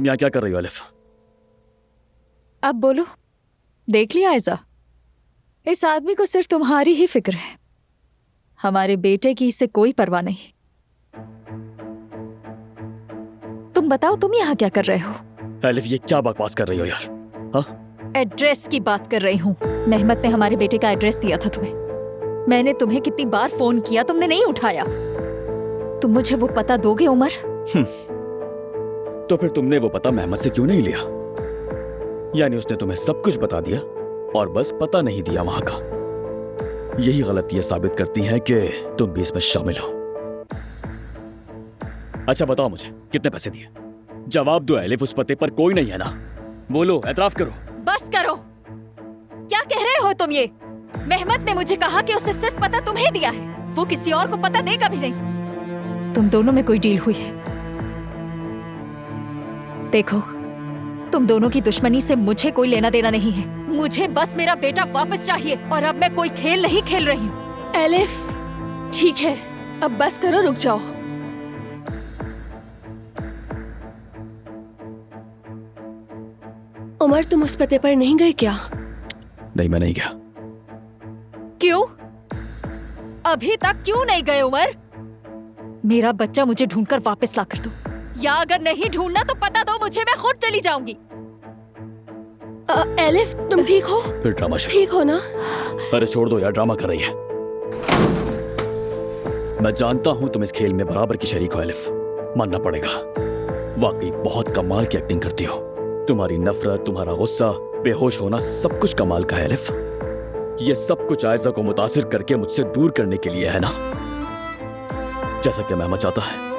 तुम यहाँ क्या कर रही हो एलिफ? अब बोलो, देख लिया ऐसा? इस आदमी को सिर्फ तुम्हारी ही फिक्र है, हमारे बेटे की इससे कोई परवाह नहीं। तुम बताओ, तुम यहाँ क्या कर रहे हो? एलिफ ये क्या बकवास कर रही हो यार? हाँ, एड्रेस की बात कर रही हूँ। मेहमत ने हमारे बेटे का एड्रेस दिया था तुम्हें। मैंने तुम्हें कितनी बार फोन किया, तुमने नहीं उठाया। तुम मुझे वो पता दोगे उमर? तो फिर तुमने वो पता मेहमत से क्यों नहीं लिया? यानी उसने तुम्हें सब कुछ बता दिया और बस पता नहीं दिया वहां का। यही गलतियां साबित करती हैं कि तुम भी इसमें शामिल हो। अच्छा बताओ मुझे, कितने पैसे दिए? जवाब दो एलिफ, उस पते पर कोई नहीं है ना? बोलो, एतराफ करो। बस करो, क्या कह रहे हो तुम ये? मेहमत ने मुझे कहा कि उसने सिर्फ पता तुम्हें दिया है, वो किसी और को पता देगा भी नहीं। तुम दोनों में कोई डील हुई है। देखो, तुम दोनों की दुश्मनी से मुझे कोई लेना देना नहीं है। मुझे बस मेरा बेटा वापस चाहिए और अब मैं कोई खेल नहीं खेल रही हूँ। एलिफ, ठीक है, अब बस करो, रुक जाओ। उमर, तुम उस पते पर नहीं गए क्या? नहीं, मैं नहीं गया। क्यों? अभी तक क्यों नहीं गए उमर? मेरा बच्चा मुझे ढूंढकर वापस ला कर दो, या अगर नहीं ढूंढना तो पता दो मुझे, मैं खुद चली जाऊंगी। एलिफ, तुम ठीक हो? फिर ड्रामा शुरू। ठीक हो ना? अरे छोड़ दो यार, ड्रामा कर रही है। मैं जानता हूं तुम इस खेल में बराबर की शरीक हो एलिफ, मानना पड़ेगा। वाकई बहुत कमाल की एक्टिंग करती हो। तुम्हारी नफरत, तुम्हारा गुस्सा, बेहोश होना, सब कुछ कमाल का है एलिफ। ये सब कुछ आयजा को मुतासिर करके मुझसे दूर करने के लिए है ना? जैसा कि मेहमत चाहता है।